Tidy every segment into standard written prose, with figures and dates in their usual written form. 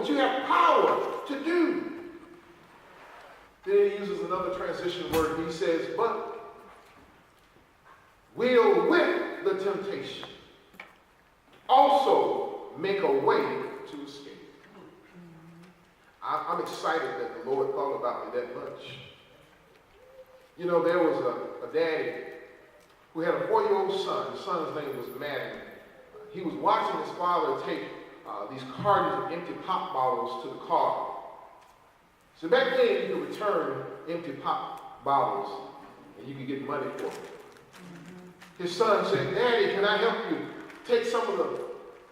but you have power to do. Then he uses another transition word. He says, but will with the temptation also make a way to escape. I'm excited that the Lord thought about me that much. You know, there was a daddy who had a 4-year-old son. His son's name was Madden. He was watching his father take these cartons of empty pop bottles to the car. So back then, you could return empty pop bottles and you could get money for them. His son said, Daddy, can I help you take some of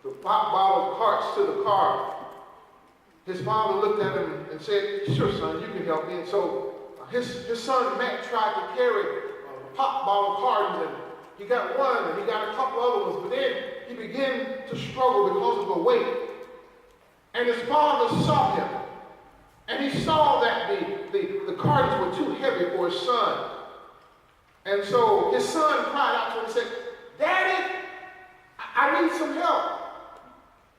the pop bottle carts to the car? His father looked at him and said, sure, son, you can help me. And so his son, Matt, tried to carry pop bottle cartons, and he got one, and he got a couple other ones, but then he began to struggle because of the weight. And his father saw him, and he saw that the cartons were too heavy for his son. And so his son cried out to him and said, Daddy, I need some help.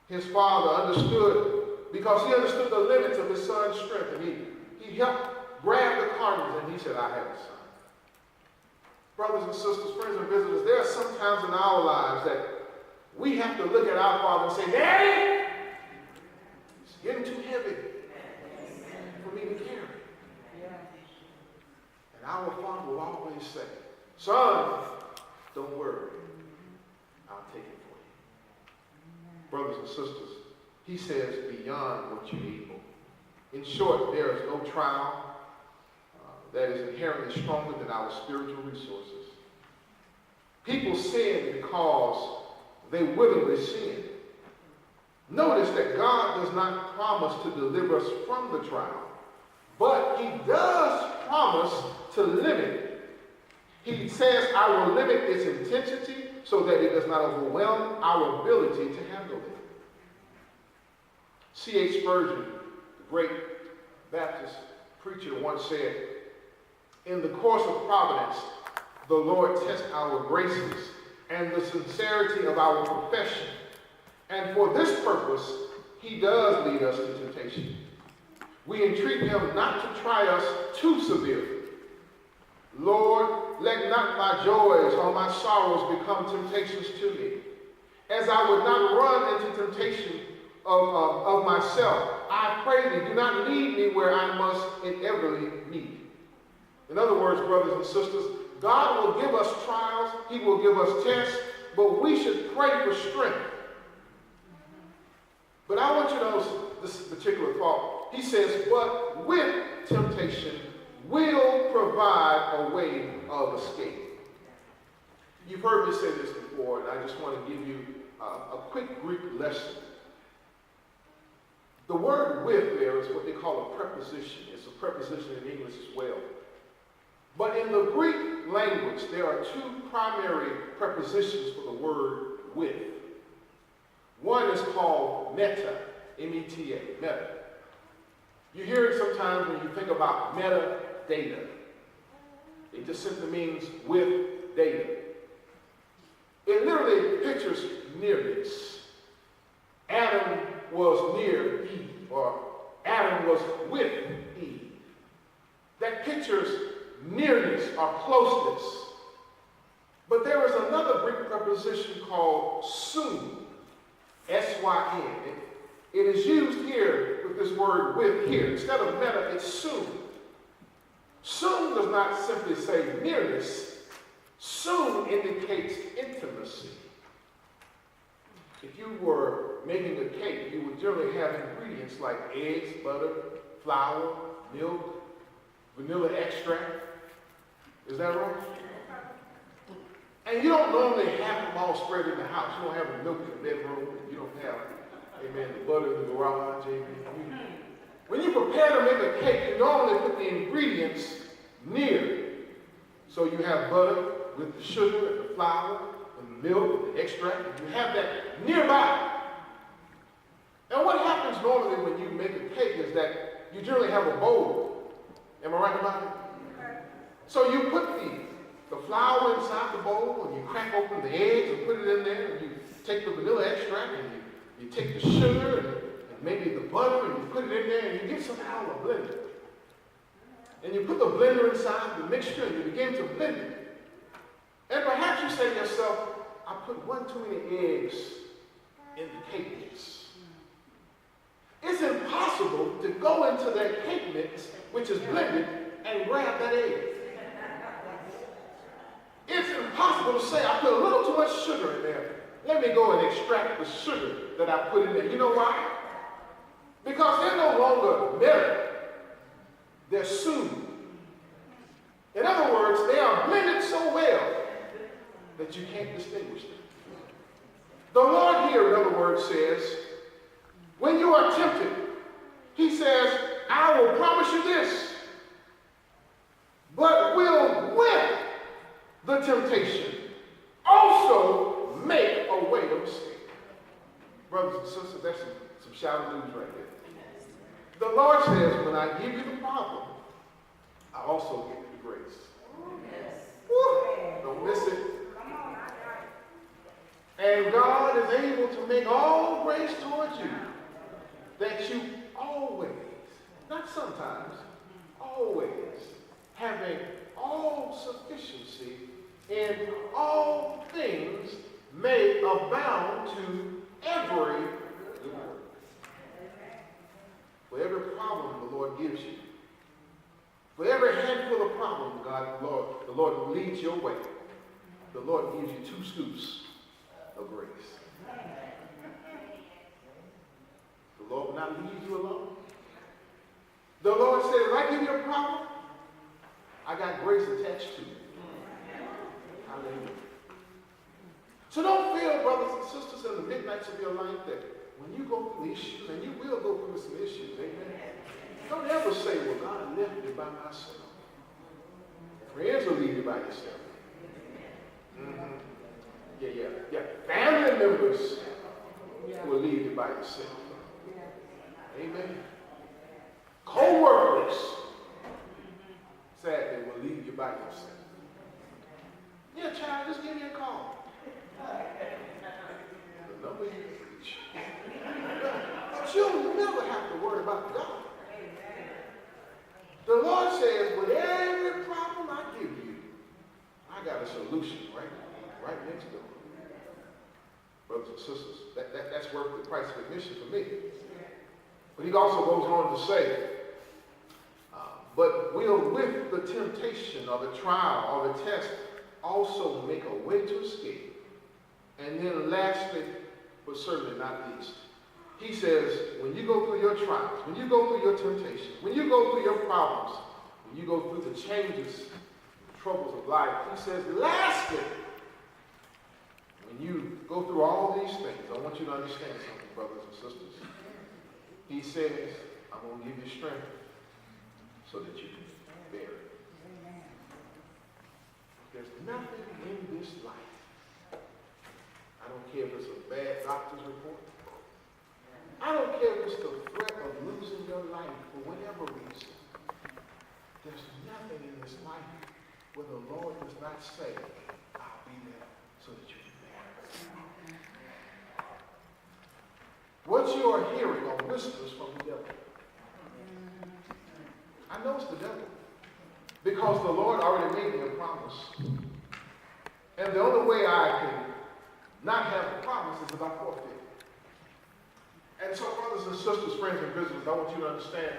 His father understood, because he understood the limits of his son's strength, and he helped grab the cartons, and he said, I have a son. Brothers and sisters, friends and visitors, there are some times in our lives that we have to look at our Father and say, Daddy, it's getting too heavy for me to carry. And our Father will always say, son, don't worry, I'll take it for you. Brothers and sisters, he says beyond what you're able. In short, there is no trial that is inherently stronger than our spiritual resources. People sin because they willingly sin. Notice that God does not promise to deliver us from the trial, but he does promise to limit it. He says, I will limit its intensity so that it does not overwhelm our ability to handle it. C.H. Spurgeon, the great Baptist preacher, once said, in the course of providence, the Lord tests our graces and the sincerity of our profession. And for this purpose, he does lead us to temptation. We entreat him not to try us too severely. Lord, let not my joys or my sorrows become temptations to me, as I would not run into temptation of myself. I pray thee, do not lead me where I must inevitably meet. In other words, brothers and sisters, God will give us trials, he will give us tests, but we should pray for strength. But I want you to notice this particular thought. He says, but with temptation will provide a way of escape. You've heard me say this before, and I just want to give you a quick Greek lesson. The word with there is what they call a preposition. It's a preposition in English as well. But in the Greek language, there are two primary prepositions for the word with. One is called meta, M-E-T-A, meta. You hear it sometimes when you think about metadata. It just simply means with data. It literally pictures nearness. Adam was near Eve, or Adam was with Eve. That pictures nearness or closeness. But there is another Greek preposition called soon, S-Y-N. It is used here with this word with here. Instead of meta, it's soon. Soon does not simply say nearness. Soon indicates intimacy. If you were making a cake, you would generally have ingredients like eggs, butter, flour, milk, vanilla extract. Is that right? And you don't normally have them all spread in the house. You don't have the milk in the bedroom. You don't have, amen, the butter in the garage. Amen. When you prepare to make a cake, you normally put the ingredients near. So you have butter with the sugar and the flour and the milk and the extract. And you have that nearby. And what happens normally when you make a cake is that you generally have a bowl. Am I right about it? So you put the flour inside the bowl, and you crack open the eggs and put it in there, and you take the vanilla extract, and you take the sugar and maybe the butter, and you put it in there, and you get something called a blender. And you put the blender inside the mixture, and you begin to blend it. And perhaps you say to yourself, I put one too many eggs in the cake mix. It's impossible to go into that cake mix, which is blended, and grab that egg. It's impossible to say, I put a little too much sugar in there. Let me go and extract the sugar that I put in there. You know why? Because they're no longer melted. They're soothed. In other words, they are blended so well that you can't distinguish them. The Lord here, in other words, says, when you are tempted, he says, I will promise you this, but will with the temptation also make a way of escape. Brothers and sisters, that's some shouting news right there. The Lord says, when I give you the problem, I also give you the grace. Woo, don't miss it. And God is able to make all grace towards you, that you always, not sometimes, always, having all sufficiency in all things, may abound to every good work. For every problem the Lord gives you, for every handful of problems, the Lord leads your way. The Lord gives you 2 scoops of grace. The Lord will not leave you alone. The Lord said, if I give you a problem, I got grace attached to it. Hallelujah. So don't feel, brothers and sisters, in the midnights of your life that when you go through issues, and you will go through some issues, amen, don't ever say, well, God left me by myself. Friends will leave you by yourself. Mm-hmm. Yeah. Family members will leave you by yourself. Amen. Co-workers, sadly, will leave you by yourself. Yeah, child, just give me a call. The number you reach. But you'll never have to worry about God. The Lord says, with every problem I give you, I got a solution right next door. Brothers and sisters, that's worth the price of admission for me. But he also goes on to say, but will with the temptation or the trial or the test also make a way to escape. And then lastly, but certainly not least, he says, when you go through your trials, when you go through your temptations, when you go through your problems, when you go through the changes, the troubles of life, he says, lastly, when you go through all these things, I want you to understand something, brothers and sisters. He says, I'm going to give you strength so that you can bear it. There's nothing in this life. I don't care if it's a bad doctor's report. I don't care if it's the threat of losing your life for whatever reason. There's nothing in this life where the Lord does not say, I'll be there so that you can bear it. What you are hearing are whispers from the devil. I know it's the devil. Because the Lord already made me a promise. And the only way I can not have a promise is if I forfeit. And so, brothers and sisters, friends and visitors, I want you to understand,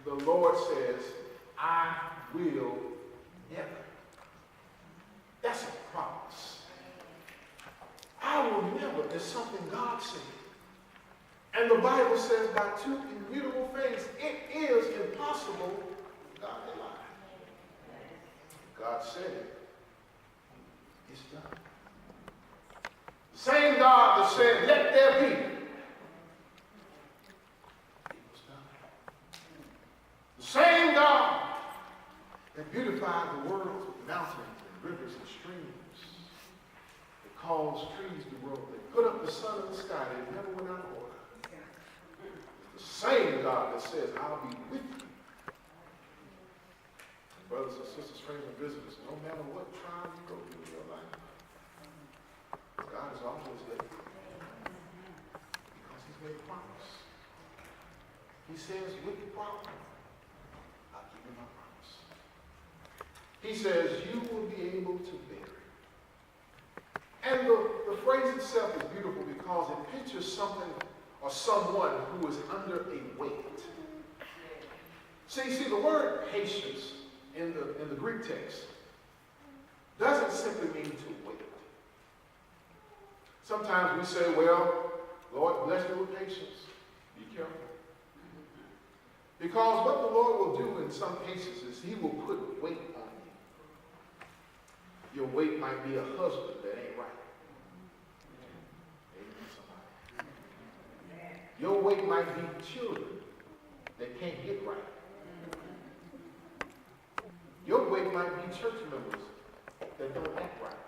the Lord says, I will never. That's a promise. I will never is something God said. And the Bible says by 2 immutable things, it is impossible God to lie. God said it. It's done. The same God that said, let there be. It was done. The same God that beautified the world with mountains and rivers and streams. That caused trees to grow. That put up the sun in the sky. That never went out of order. It's the same God that says, I'll be with you. Brothers and sisters, friends and visitors, no matter what trial you go through in your life, God is always there. Because he's made a promise. He says, with the problem, I'll give you my promise. He says, you will be able to bear it. And the phrase itself is beautiful because it pictures something or someone who is under a weight. See, the word patience in the Greek text doesn't simply mean to wait. Sometimes we say, well, Lord, bless me with patience. Be careful. Because what the Lord will do in some cases is he will put weight on you. Your weight might be a husband that ain't right. Amen, somebody. Your weight might be children that can't get right. Your weight might be church members that don't act right.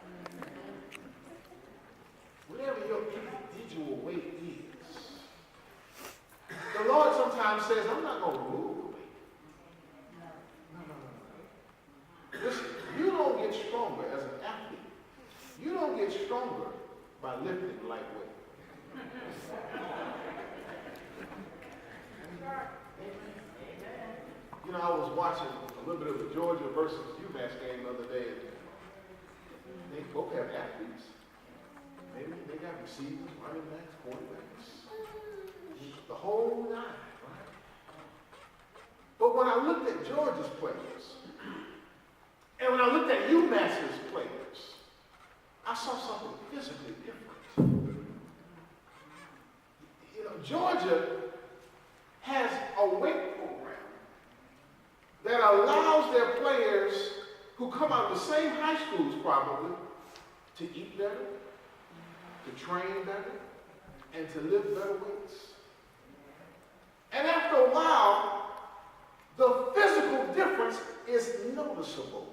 Whatever your individual weight is, the Lord sometimes says, I'm not going to remove the weight. No. Listen, you don't get stronger as an athlete. You don't get stronger by lifting lightweight. You know, I was watching a little bit of the Georgia versus UMass game the other day. They both have athletes. Maybe they got receivers, running backs, quarterbacks. The whole nine, right? But when I looked at Georgia's players, and when I looked at UMass's players, I saw something physically different. You know, Georgia has a weight program that allows their players who come out of the same high schools probably to eat better, to train better, and to lift better weights. And after a while, the physical difference is noticeable.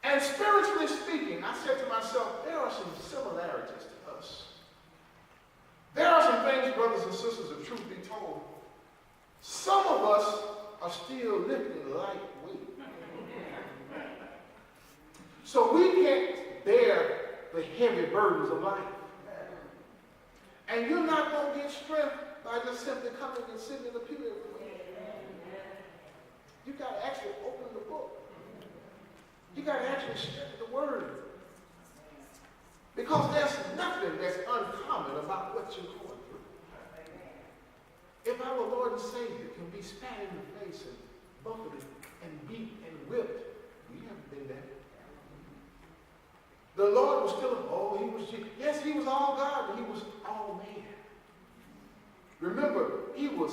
And spiritually speaking, I said to myself, there are some similarities to us. There are some things, brothers and sisters, if truth be told, some of us are still lifting light weight. So we can't bear the heavy burdens of life. And you're not going to get strength by just simply coming and sitting in the pew every week. You got to actually open the book. You got to actually study the word. Because there's nothing that's uncommon about what you're going through. If our Lord and Savior can be spat in the face and buffeted and beat and whipped, we haven't been there. The Lord was still, he was Jesus. Yes, he was all God, but he was all man. Remember, he was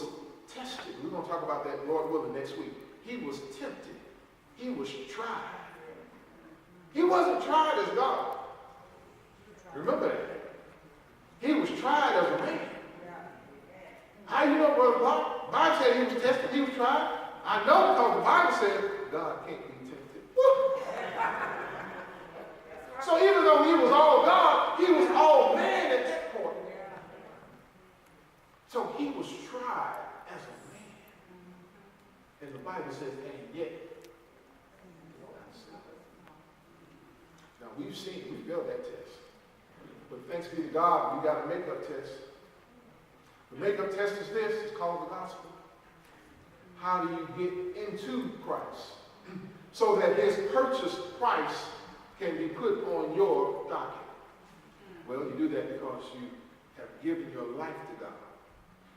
tested. We're going to talk about that, Lord willing, next week. He was tempted. He was tried. He wasn't tried as God. Remember that. He was tried as a man. How you know, Brother Clark? The Bible said he was tested, he was tried. I know because the Bible said God can't be tempted. Woo! So even though he was all God, he was all man at that point. So he was tried as a man. And the Bible says, and yet, now we failed that test. But thanks be to God, we got a makeup test. The makeup test is this, it's called the gospel. How do you get into Christ? So that his purchased price can be put on your docket. Well, you do that because you have given your life to God.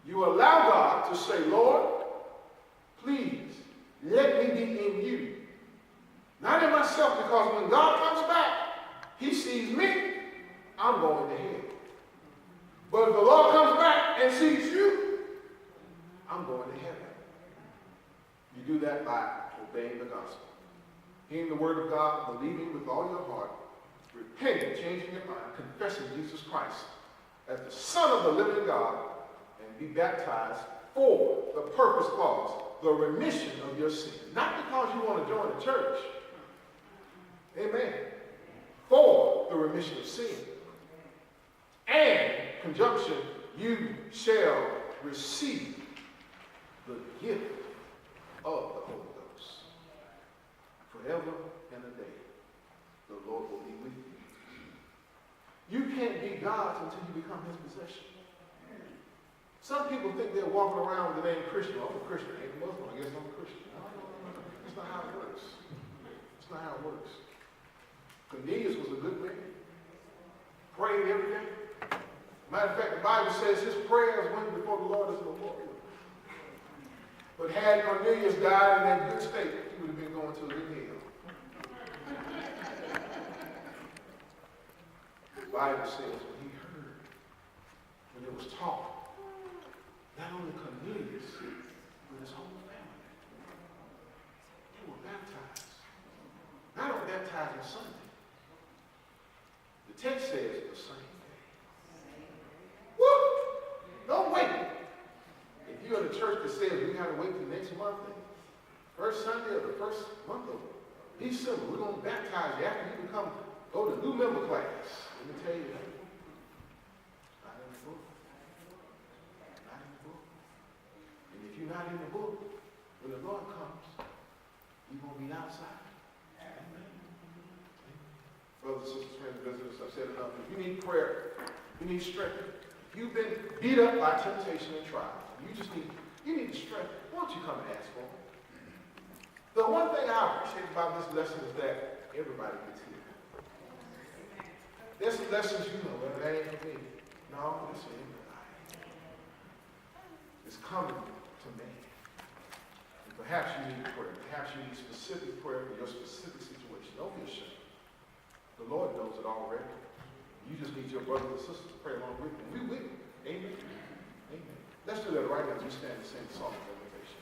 You allow God to say, Lord, please, let me be in you. Not in myself, because when God comes back, he sees me, I'm going to hell. But if the Lord comes back and sees you, I'm going to heaven. You do that by obeying the gospel. Hearing the word of God, believing with all your heart, repenting, changing your mind, confessing Jesus Christ as the Son of the living God, and be baptized for the purpose clause, the remission of your sin. Not because you want to join the church. Amen. For the remission of sin. And, conjunction, you shall receive the gift of the Holy Ghost. Forever and a day, the Lord will be with you. You can't be God's until you become his possession. Some people think they're walking around with the name Christian. I'm a Christian. I ain't a Muslim. I guess I'm a Christian. No. That's not how it works. That's not how it works. Cornelius was a good man. Prayed every day. Matter of fact, the Bible says his prayers went before the Lord as a memorial. But had Cornelius died in that good state, he would have been going to a good hell. The Bible says when he heard, when it was taught, not only Cornelius, but his whole family, they were baptized. Not only baptized on Sunday. The text says the same day. Woo! Don't wait. If you're in a church that says we got to wait till next month, first Sunday of the first month of December, we're going to baptize you after you go to new member class. Let me tell you that. Not in the book. Not in the book. And if you're not in the book, when the Lord comes, you're going to be outside. Amen. Brothers and sisters, friends, visitors, I've said enough. If you need prayer, you need strength. If you've been beat up by temptation and trial, you need the strength. Why don't you come and ask for it? The one thing I appreciate about this lesson is that everybody gets here. There's some lessons well, that ain't for me. No, it's for everybody. It's coming to me. And perhaps you need prayer. Perhaps you need specific prayer for your specific situation. Don't be ashamed. The Lord knows it already. You just need your brothers and sisters to pray along with you. We will. Amen. Amen. Let's do that right now as we stand and sing the song of invitation.